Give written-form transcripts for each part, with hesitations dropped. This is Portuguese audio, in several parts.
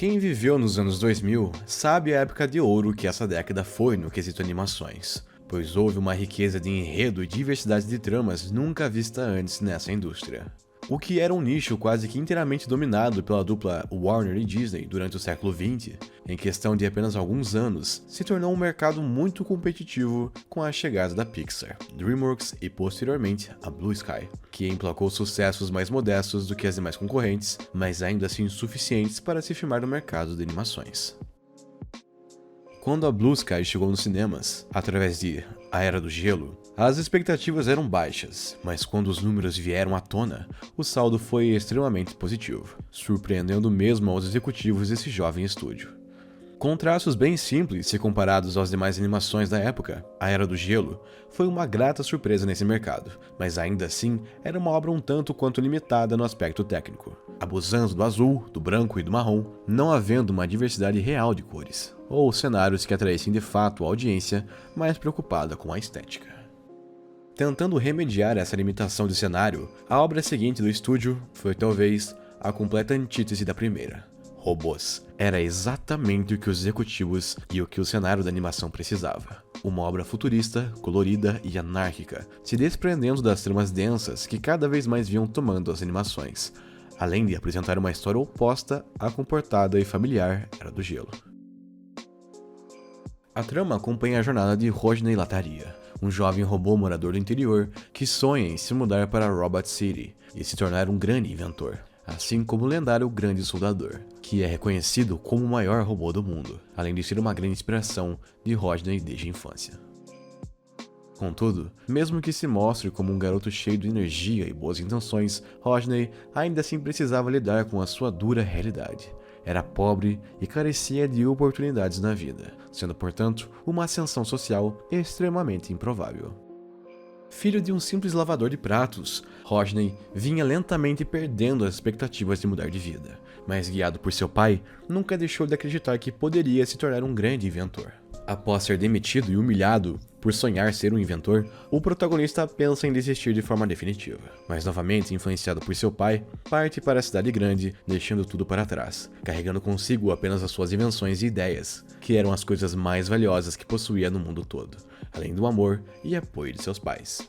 Quem viveu nos anos 2000 sabe a época de ouro que essa década foi no quesito animações, pois houve uma riqueza de enredo e diversidade de tramas nunca vista antes nessa indústria. O que era um nicho quase que inteiramente dominado pela dupla Warner e Disney durante o século XX, em questão de apenas alguns anos, se tornou um mercado muito competitivo com a chegada da Pixar, DreamWorks e posteriormente a Blue Sky, que emplacou sucessos mais modestos do que as demais concorrentes, mas ainda assim suficientes para se firmar no mercado de animações. Quando a Blue Sky chegou nos cinemas, através de A Era do Gelo, as expectativas eram baixas, mas quando os números vieram à tona, o saldo foi extremamente positivo, surpreendendo mesmo aos executivos desse jovem estúdio. Com traços bem simples se comparados às demais animações da época, A Era do Gelo foi uma grata surpresa nesse mercado, mas ainda assim era uma obra um tanto quanto limitada no aspecto técnico, abusando do azul, do branco e do marrom, não havendo uma diversidade real de cores, ou cenários que atraíssem de fato a audiência mais preocupada com a estética. Tentando remediar essa limitação de cenário, a obra seguinte do estúdio foi talvez a completa antítese da primeira. Robôs. Era exatamente o que os executivos e o que o cenário da animação precisava. Uma obra futurista, colorida e anárquica, se desprendendo das tramas densas que cada vez mais vinham tomando as animações, além de apresentar uma história oposta à comportada e familiar Era do Gelo. A trama acompanha a jornada de Rodney Lataria, um jovem robô morador do interior que sonha em se mudar para Robot City e se tornar um grande inventor, assim como o lendário Grande Soldador, que é reconhecido como o maior robô do mundo, além de ser uma grande inspiração de Rodney desde a infância. Contudo, mesmo que se mostre como um garoto cheio de energia e boas intenções, Rodney ainda assim precisava lidar com a sua dura realidade. Era pobre e carecia de oportunidades na vida, sendo, portanto, uma ascensão social extremamente improvável. Filho de um simples lavador de pratos, Rodney vinha lentamente perdendo as expectativas de mudar de vida, mas guiado por seu pai, nunca deixou de acreditar que poderia se tornar um grande inventor. Após ser demitido e humilhado por sonhar ser um inventor, o protagonista pensa em desistir de forma definitiva, mas novamente influenciado por seu pai, parte para a cidade grande, deixando tudo para trás, carregando consigo apenas as suas invenções e ideias, que eram as coisas mais valiosas que possuía no mundo todo, além do amor e apoio de seus pais.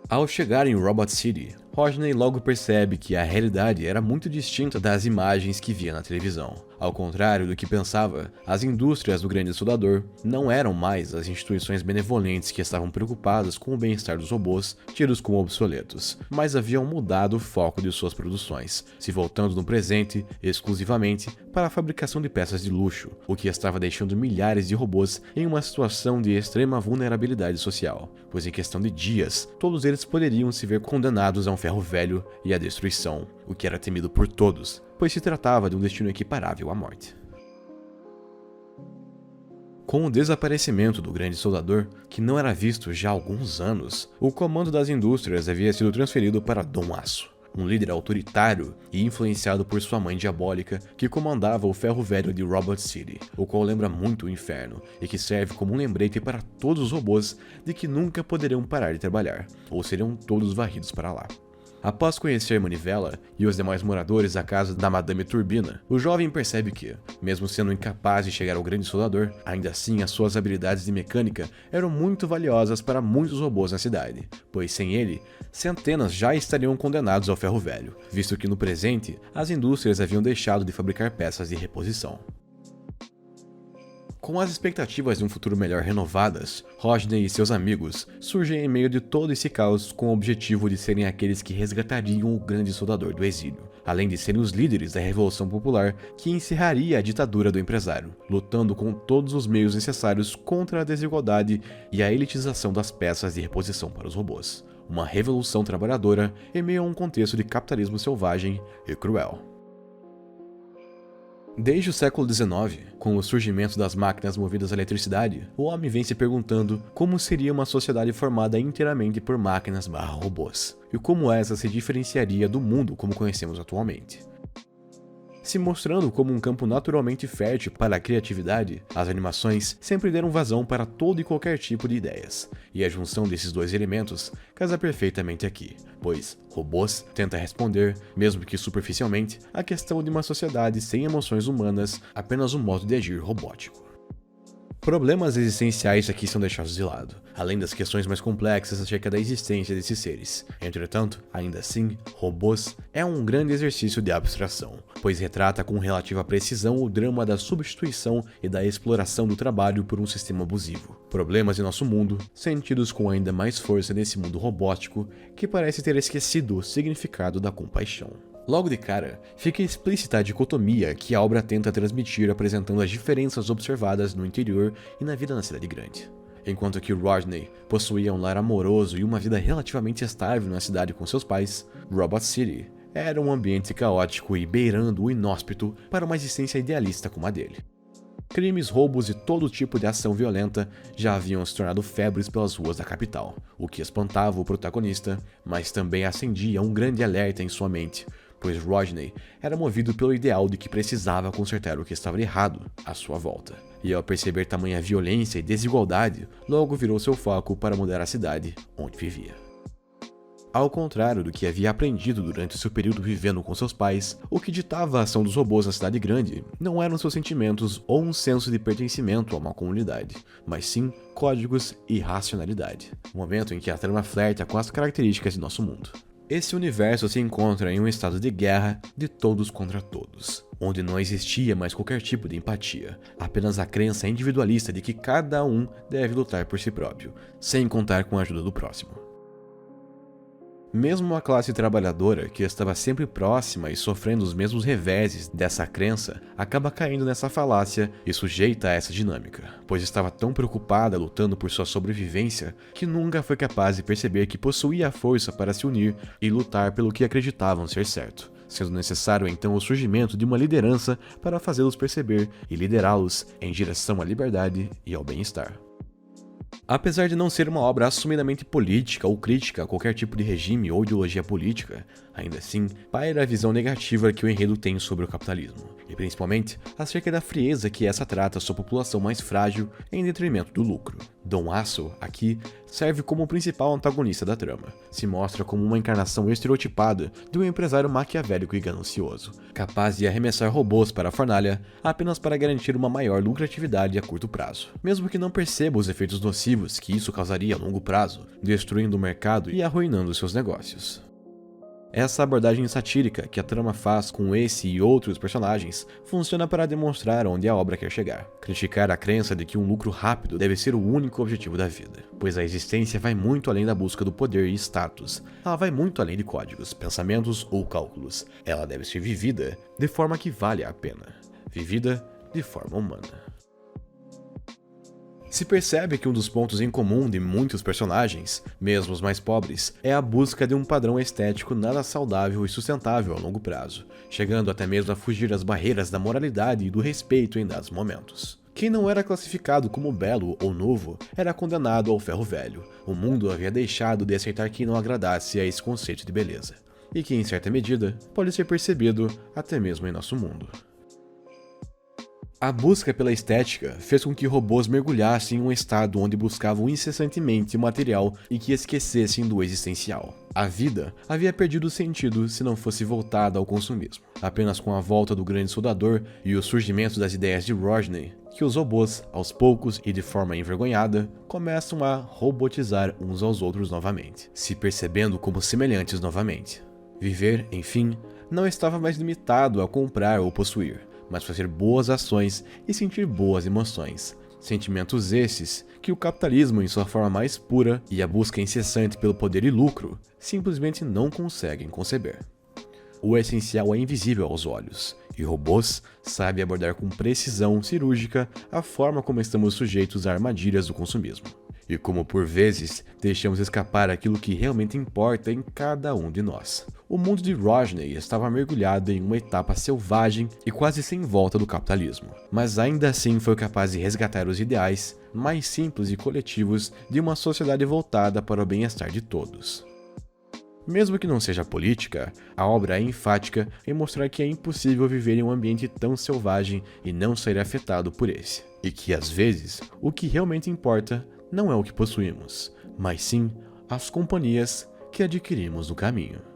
Ao chegar em Robot City, Rodney logo percebe que a realidade era muito distinta das imagens que via na televisão. Ao contrário do que pensava, as indústrias do Grande Soldador não eram mais as instituições benevolentes que estavam preocupadas com o bem-estar dos robôs, tidos como obsoletos, mas haviam mudado o foco de suas produções, se voltando no presente exclusivamente para a fabricação de peças de luxo, o que estava deixando milhares de robôs em uma situação de extrema vulnerabilidade social, pois em questão de dias, todos eles poderiam se ver condenados a um ferro velho e à destruição, o que era temido por todos, pois se tratava de um destino equiparável à morte. Com o desaparecimento do Grande Soldador, que não era visto já há alguns anos, o comando das indústrias havia sido transferido para Dom Aço, um líder autoritário e influenciado por sua mãe diabólica que comandava o ferro velho de Robot City, o qual lembra muito o inferno e que serve como um lembrete para todos os robôs de que nunca poderão parar de trabalhar, ou serão todos varridos para lá. Após conhecer Manivela e os demais moradores da casa da Madame Turbina, o jovem percebe que, mesmo sendo incapaz de chegar ao Grande Soldador, ainda assim as suas habilidades de mecânica eram muito valiosas para muitos robôs na cidade, pois sem ele, centenas já estariam condenados ao ferro velho, visto que no presente, as indústrias haviam deixado de fabricar peças de reposição. Com as expectativas de um futuro melhor renovadas, Rodney e seus amigos surgem em meio de todo esse caos com o objetivo de serem aqueles que resgatariam o Grande Soldador do exílio, além de serem os líderes da Revolução Popular que encerraria a ditadura do empresário, lutando com todos os meios necessários contra a desigualdade e a elitização das peças de reposição para os robôs. Uma revolução trabalhadora em meio a um contexto de capitalismo selvagem e cruel. Desde o século XIX, com o surgimento das máquinas movidas à eletricidade, o homem vem se perguntando como seria uma sociedade formada inteiramente por máquinas/robôs, e como essa se diferenciaria do mundo como conhecemos atualmente. Se mostrando como um campo naturalmente fértil para a criatividade, as animações sempre deram vazão para todo e qualquer tipo de ideias, e a junção desses dois elementos casa perfeitamente aqui, pois Robôs tenta responder, mesmo que superficialmente, à questão de uma sociedade sem emoções humanas, apenas um modo de agir robótico. Problemas existenciais aqui são deixados de lado, além das questões mais complexas acerca da existência desses seres. Entretanto, ainda assim, Robôs é um grande exercício de abstração, pois retrata com relativa precisão o drama da substituição e da exploração do trabalho por um sistema abusivo. Problemas em nosso mundo, sentidos com ainda mais força nesse mundo robótico que parece ter esquecido o significado da compaixão. Logo de cara, fica explícita a dicotomia que a obra tenta transmitir apresentando as diferenças observadas no interior e na vida na cidade grande. Enquanto que Rodney possuía um lar amoroso e uma vida relativamente estável na cidade com seus pais, Robot City era um ambiente caótico e beirando o inóspito para uma existência idealista como a dele. Crimes, roubos e todo tipo de ação violenta já haviam se tornado febres pelas ruas da capital, o que espantava o protagonista, mas também acendia um grande alerta em sua mente, pois Rodney era movido pelo ideal de que precisava consertar o que estava errado à sua volta. E ao perceber tamanha violência e desigualdade, logo virou seu foco para mudar a cidade onde vivia. Ao contrário do que havia aprendido durante seu período vivendo com seus pais, o que ditava a ação dos robôs na cidade grande não eram seus sentimentos ou um senso de pertencimento a uma comunidade, mas sim códigos e racionalidade, momento em que a trama flerta com as características de nosso mundo. Esse universo se encontra em um estado de guerra de todos contra todos, onde não existia mais qualquer tipo de empatia, apenas a crença individualista de que cada um deve lutar por si próprio, sem contar com a ajuda do próximo. Mesmo a classe trabalhadora, que estava sempre próxima e sofrendo os mesmos reveses dessa crença, acaba caindo nessa falácia e sujeita a essa dinâmica, pois estava tão preocupada lutando por sua sobrevivência que nunca foi capaz de perceber que possuía a força para se unir e lutar pelo que acreditavam ser certo, sendo necessário então o surgimento de uma liderança para fazê-los perceber e liderá-los em direção à liberdade e ao bem-estar. Apesar de não ser uma obra assumidamente política ou crítica a qualquer tipo de regime ou ideologia política, ainda assim paira a visão negativa que o enredo tem sobre o capitalismo, e principalmente acerca da frieza que essa trata sua população mais frágil em detrimento do lucro. Dom Aço, aqui, serve como o principal antagonista da trama. Se mostra como uma encarnação estereotipada de um empresário maquiavélico e ganancioso, capaz de arremessar robôs para a fornalha apenas para garantir uma maior lucratividade a curto prazo, mesmo que não perceba os efeitos nocivos que isso causaria a longo prazo, destruindo o mercado e arruinando seus negócios. Essa abordagem satírica que a trama faz com esse e outros personagens funciona para demonstrar onde a obra quer chegar. Criticar a crença de que um lucro rápido deve ser o único objetivo da vida, pois a existência vai muito além da busca do poder e status. Ela vai muito além de códigos, pensamentos ou cálculos. Ela deve ser vivida de forma que vale a pena. Vivida de forma humana. Se percebe que um dos pontos em comum de muitos personagens, mesmo os mais pobres, é a busca de um padrão estético nada saudável e sustentável a longo prazo, chegando até mesmo a fugir das barreiras da moralidade e do respeito em dados momentos. Quem não era classificado como belo ou novo era condenado ao ferro velho. O mundo havia deixado de aceitar quem não agradasse a esse conceito de beleza, e que em certa medida pode ser percebido até mesmo em nosso mundo. A busca pela estética fez com que robôs mergulhassem em um estado onde buscavam incessantemente o material e que esquecessem do existencial. A vida havia perdido sentido se não fosse voltada ao consumismo. Apenas com a volta do grande soldador e o surgimento das ideias de Rodney, que os robôs, aos poucos e de forma envergonhada, começam a robotizar uns aos outros novamente, se percebendo como semelhantes novamente. Viver, enfim, não estava mais limitado a comprar ou possuir, mas fazer boas ações e sentir boas emoções. Sentimentos esses que o capitalismo em sua forma mais pura e a busca incessante pelo poder e lucro simplesmente não conseguem conceber. O essencial é invisível aos olhos, e robôs sabem abordar com precisão cirúrgica a forma como estamos sujeitos a armadilhas do consumismo. E como por vezes deixamos escapar aquilo que realmente importa em cada um de nós. O mundo de Rodney estava mergulhado em uma etapa selvagem e quase sem volta do capitalismo, mas ainda assim foi capaz de resgatar os ideais mais simples e coletivos de uma sociedade voltada para o bem-estar de todos. Mesmo que não seja política, a obra é enfática em mostrar que é impossível viver em um ambiente tão selvagem e não ser afetado por esse. E que, às vezes, o que realmente importa não é o que possuímos, mas sim as companhias que adquirimos no caminho.